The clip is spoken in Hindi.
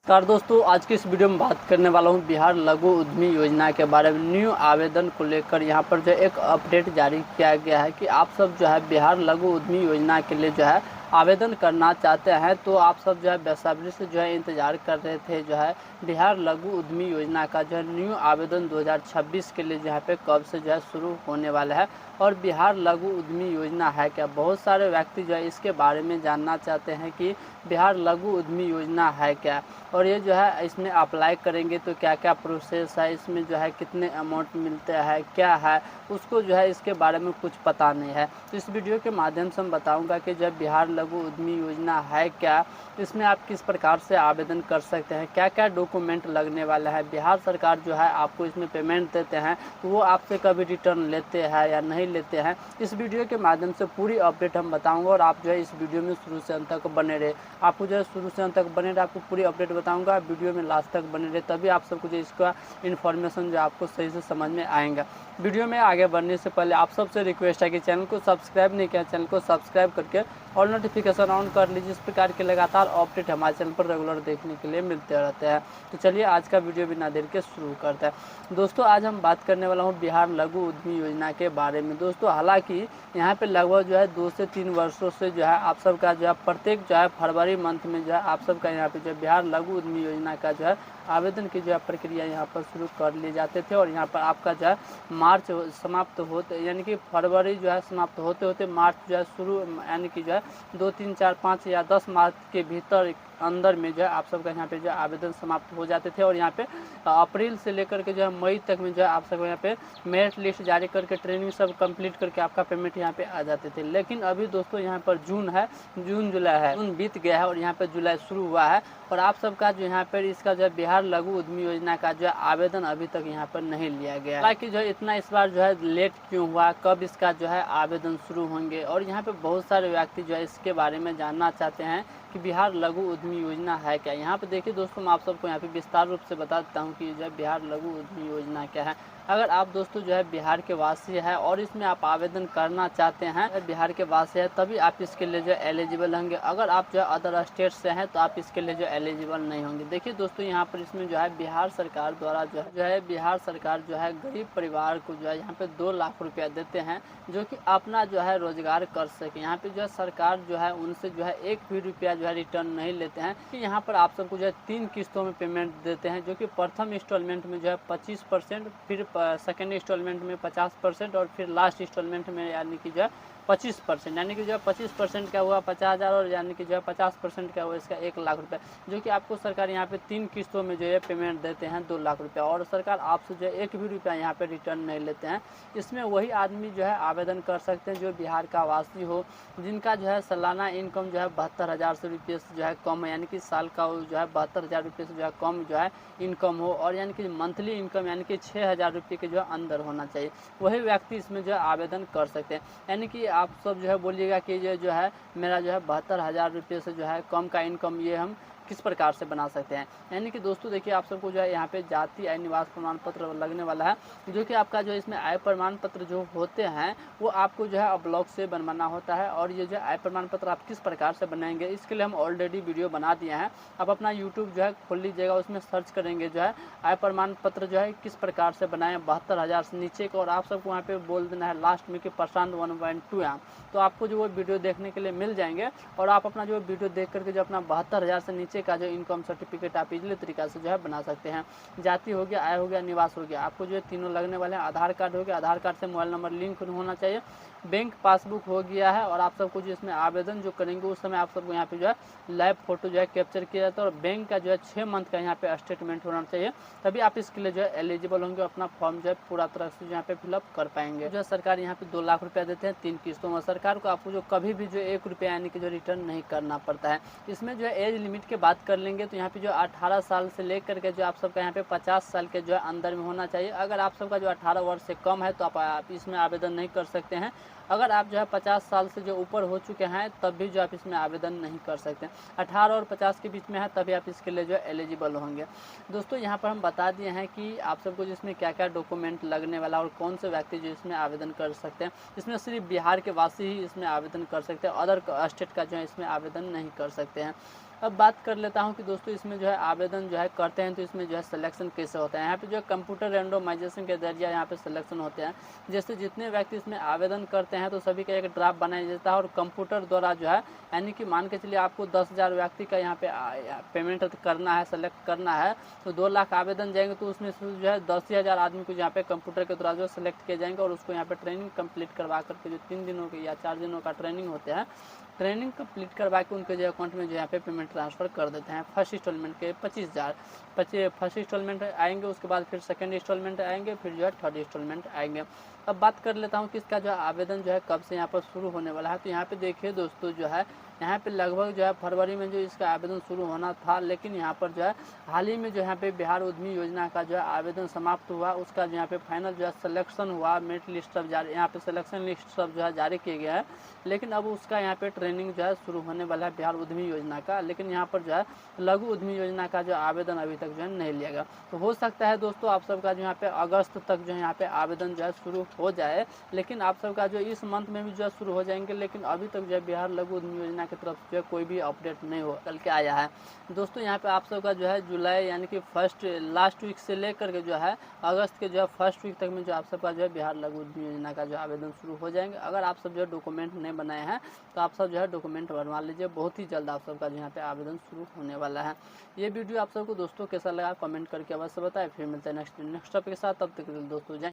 नमस्कार दोस्तों, आज की इस वीडियो में बात करने वाला हूं बिहार लघु उद्यमी योजना के बारे में। न्यू आवेदन को लेकर यहां पर जो एक अपडेट जारी किया गया है कि आप सब जो है बिहार लघु उद्यमी योजना के लिए जो है आवेदन करना चाहते हैं तो आप सब जो है बेसब्री से जो है इंतज़ार कर रहे थे जो है बिहार लघु उद्यमी योजना का जो है न्यू आवेदन 2026 के लिए जो है कब से जो है शुरू होने वाला है और बिहार लघु उद्यमी योजना है क्या। बहुत सारे व्यक्ति जो है इसके बारे में जानना चाहते हैं कि बिहार लघु उद्यमी योजना है क्या और ये जो है इसमें अप्लाई करेंगे तो क्या क्या प्रोसेस है, इसमें जो है कितने अमाउंट मिलते हैं, क्या है उसको जो है इसके बारे में कुछ पता नहीं है। तो इस वीडियो के माध्यम से हम बताऊंगा कि जब बिहार लघु उद्यमी योजना है क्या, इसमें आप किस प्रकार से आवेदन कर सकते हैं, क्या क्या डॉक्यूमेंट लगने वाला है, बिहार सरकार जो है आपको इसमें पेमेंट देते हैं तो वो आपसे कभी रिटर्न लेते हैं या नहीं लेते हैं। इस वीडियो के माध्यम से पूरी अपडेट हम बताऊँगा और आप जो है इस वीडियो में शुरू से अंत तक बने रहे। आपको जो है शुरू से अंत तक बने रहे, आपको पूरी अपडेट बताऊंगा, वीडियो में लास्ट तक बने रहे, तभी आप सबको जो इसका इन्फॉर्मेशन जो आपको सही से समझ में आएगा। वीडियो में आगे बढ़ने से पहले आप सबसे रिक्वेस्ट है कि चैनल को सब्सक्राइब नहीं किया, चैनल को सब्सक्राइब करके और नोटिफिकेशन ऑन कर लीजिए। इस प्रकार के लगातार अपडेट हमारे चैनल पर रेगुलर देखने के लिए मिलते रहते हैं। तो चलिए आज का वीडियो बिना देर के शुरू करते हैं। दोस्तों आज हम बात करने वाला हूँ बिहार लघु उद्यमी योजना के बारे में। दोस्तों हालांकि यहाँ पे लगभग जो है 2 से 3 वर्षों से जो है आप सबका जो है प्रत्येक जो है फरवरी मंथ में जो है आप सबका यहाँ पे जो है बिहार लघु उद्यमी योजना का जो है आवेदन की जो है प्रक्रिया यहाँ पर शुरू कर लिए जाते थे और यहाँ पर आपका जो है मार्च समाप्त होते यानी कि फरवरी जो है समाप्त होते होते मार्च जो है शुरू यानी कि जो है 2, 3, 4, 5 या 10 मार्च के भीतर अंदर में जो है आप सबका यहाँ पे जो आवेदन समाप्त हो जाते थे और यहाँ पे अप्रैल से लेकर के जो है मई तक में जो है आप सबको यहाँ पे मेरिट लिस्ट जारी करके ट्रेनिंग सब कंप्लीट करके आपका पेमेंट यहाँ पे आ जाते थे। लेकिन अभी दोस्तों यहाँ पर जून है, जून जुलाई है, जून बीत गया है और यहाँ पे जुलाई शुरू हुआ है और आप सबका जो यहाँ पर इसका जो है बिहार लघु उद्यमी योजना का जो है आवेदन अभी तक यहाँ पर नहीं लिया गया। हालांकि जो है इतना इस बार जो है लेट क्यों हुआ, कब इसका जो है आवेदन शुरू होंगे और यहाँ पे बहुत सारे व्यक्ति जो है इसके बारे में जानना चाहते हैं कि बिहार लघु उद्यमी योजना है क्या। यहाँ पे देखिए दोस्तों मैं आप सबको यहाँ पे विस्तार रूप से बता देता हूँ कि जो है बिहार लघु उद्यमी योजना क्या है। अगर आप दोस्तों जो है बिहार के वासी है और इसमें आप आवेदन करना चाहते हैं, बिहार के वासी है तभी आप इसके लिए जो है एलिजिबल होंगे। अगर आप जो है अदर स्टेट से हैं तो आप इसके लिए जो एलिजिबल नहीं होंगे। देखिए दोस्तों यहाँ पर इसमें जो है बिहार सरकार द्वारा जो है बिहार सरकार जो है गरीब परिवार को जो है यहाँ पे 2 लाख रुपया देते हैं जो कि अपना जो है रोजगार कर सके। यहाँ पे जो है सरकार जो है उनसे जो है 1 भी रुपया जो है रिटर्न नहीं लेते हैं कि यहाँ पर आप सबको जो है 3 किस्तों में पेमेंट देते हैं जो कि प्रथम इंस्टॉलमेंट में जो है 25%, फिर सेकेंड इंस्टॉलमेंट में 50% और फिर लास्ट इंस्टॉलमेंट में यानी कि जो है 25%, यानी कि जो है 25% का हुआ 50,000 और यानी कि जो है 50% का हुआ इसका 1 लाख रुपये, जो कि आपको सरकार यहाँ पे 3 किस्तों में जो है पेमेंट देते हैं 2 लाख रुपया और सरकार आपसे जो है 1 भी रुपया यहाँ पे रिटर्न नहीं लेते हैं। इसमें वही आदमी जो है आवेदन कर सकते हैं जो बिहार का वासी हो, जिनका जो है सालाना इनकम जो है 72,000 रुपये से जो है कम है, यानी कि साल का जो है 72,000 रुपये से जो है कम जो है इनकम हो और यानी कि मंथली इनकम यानी कि 6,000 रुपये के जो है अंदर होना चाहिए, वही व्यक्ति इसमें जो है आवेदन कर सकते हैं। यानी कि आप सब जो है बोलिएगा कि ये जो है मेरा जो है 72,000 रुपये से जो है कम का इनकम ये हम किस प्रकार से बना सकते हैं। यानी कि दोस्तों देखिए आप सबको जो है यहाँ पे जाति आय निवास प्रमाण पत्र लगने वाला है, जो कि आपका जो इसमें आय प्रमाण पत्र जो होते हैं वो आपको जो है ब्लॉक से बनवाना होता है और ये जो आय प्रमाण पत्र आप किस प्रकार से बनाएंगे इसके लिए हम ऑलरेडी वीडियो बना दिए हैं। आप अपना यूट्यूब जो है खोल लीजिएगा, उसमें सर्च करेंगे जो है आय प्रमाण पत्र जो है किस प्रकार से बनाएं 72,000 से नीचे को और आप सबको वहाँ पे बोल देना है लास्ट में कि प्रशांत 1.2 है, तो आपको जो वो वीडियो देखने के लिए मिल जाएंगे और आप अपना जो वीडियो देख करके जो अपना 72,000 से नीचे का जो इनकम सर्टिफिकेट आप इजीली तरीका से जो है बना सकते हैं। जाति हो गया, आय हो गया, निवास हो गया, आपको जो है तीनों लगने वाले हैं। आधार कार्ड हो गया, आधार कार्ड से मोबाइल नंबर लिंक होना चाहिए, बैंक पासबुक हो गया है और आप सबको जो इसमें आवेदन जो करेंगे उस समय आप सबको यहाँ पे जो है लाइव फोटो जो है कैप्चर किया जाता है और बैंक का जो है 6 मंथ का यहाँ पे स्टेटमेंट होना चाहिए, तभी आप इसके लिए जो है एलिजिबल होंगे, अपना फॉर्म जो है पूरा तरह से यहाँ पे फिलअप कर पाएंगे। जो है सरकार यहाँ पे 2 लाख रुपया देते हैं 3 किस्तों में। सरकार को आपको जो कभी भी जो 1 रुपया यानी कि जो रिटर्न नहीं करना पड़ता है। इसमें जो है एज लिमिट की बात कर लेंगे तो यहाँ पे जो 18 साल से लेकर के जो आप सबका यहाँ पे 50 साल के जो है अंदर में होना चाहिए। अगर आप सबका जो 18 वर्ष से कम है तो आप इसमें आवेदन नहीं कर सकते हैं। अगर आप जो है 50 साल से जो ऊपर हो चुके हैं तब भी जो आप इसमें आवेदन नहीं कर सकते। 18 और 50 के बीच में है तभी आप इसके लिए जो है एलिजिबल होंगे। दोस्तों यहाँ पर हम बता दिए हैं कि आप सबको जिसमें क्या क्या डॉक्यूमेंट लगने वाला और कौन से व्यक्ति जो इसमें आवेदन कर सकते हैं। इसमें सिर्फ बिहार के वासी ही इसमें आवेदन कर सकते हैं, अदर स्टेट का जो है इसमें आवेदन नहीं कर सकते हैं। अब बात कर लेता हूं कि दोस्तों इसमें जो है आवेदन जो है करते हैं तो इसमें जो है सिलेक्शन कैसे होता है। यहाँ पे जो है कंप्यूटर रैंडमाइजेशन के जरिए यहाँ पे सिलेक्शन होते हैं। जैसे जितने व्यक्ति इसमें आवेदन करते हैं तो सभी का एक ड्राफ्ट बनाया जाता है और कंप्यूटर द्वारा जो है, यानी कि मान के चलिए आपको 10,000 व्यक्ति का यहाँ पे पेमेंट करना है, सेलेक्ट करना है, तो 2 लाख आवेदन जाएंगे तो उसमें से जो है 10,000 आदमी को यहाँ पे कंप्यूटर के द्वारा जो सेलेक्ट किए जाएंगे और उसको यहाँ पे ट्रेनिंग कंप्लीट करवा करके जो 3 दिनों के या 4 दिनों का ट्रेनिंग होते हैं, ट्रेनिंग कंप्लीट करवा के उनके जो अकाउंट में जो यहाँ पे पेमेंट ट्रांसफ़र कर देते हैं। फर्स्ट इंस्टॉलमेंट के 25,000 फर्स्ट इंस्टॉलमेंट आएंगे, उसके बाद फिर सेकंड इंस्टॉलमेंट आएंगे, फिर जो है थर्ड इंस्टॉलमेंट आएंगे। अब बात कर लेता हूँ कि इसका जो है आवेदन जो है कब से यहाँ पर शुरू होने वाला है। तो यहाँ पे देखिए दोस्तों जो है यहाँ पे लगभग जो है फरवरी में जो इसका आवेदन शुरू होना था, लेकिन यहाँ पर जो है हाल ही में जो यहाँ पे बिहार उद्यमी योजना का जो है आवेदन समाप्त हुआ, उसका जो यहाँ पे फाइनल जो है सिलेक्शन हुआ, मेरिट लिस्ट सब जारी, यहाँ पे सिलेक्शन लिस्ट सब जो है जारी किए गए हैं। लेकिन अब उसका यहाँ पे ट्रेनिंग जो है शुरू होने वाला है बिहार उद्यमी योजना का, लेकिन यहाँ पर जो है लघु उद्यमी योजना का जो आवेदन अभी तक जो है नहीं लिया गया। तो हो सकता है दोस्तों आप सबका जो यहाँ पे अगस्त तक जो है यहाँ पे आवेदन जो है शुरू हो जाए, लेकिन आप सबका जो इस मंथ में भी जो है शुरू हो जाएंगे, लेकिन अभी तक जो है बिहार लघु उद्यमी योजना की तरफ जो है कोई भी अपडेट नहीं हो कल के आया है। दोस्तों यहाँ पे आप सबका जो है जुलाई यानी कि लास्ट वीक से लेकर के जो है अगस्त के जो है फर्स्ट वीक तक में जो आप सबका जो है बिहार लघु उद्यमी योजना का जो आवेदन शुरू हो जाएंगे। अगर आप सब जो है डॉक्यूमेंट नहीं बनाए हैं तो आप सब जो है डॉक्यूमेंट बनवा लीजिए, बहुत ही जल्द आप सबका जो यहाँ पे आवेदन शुरू होने वाला है। ये वीडियो आप सबको दोस्तों कैसा लगा कमेंट करके अवश्य बताएं। फिर मिलते हैं नेक्स्ट टॉपिक के साथ, तब तक के लिए दोस्तों जय।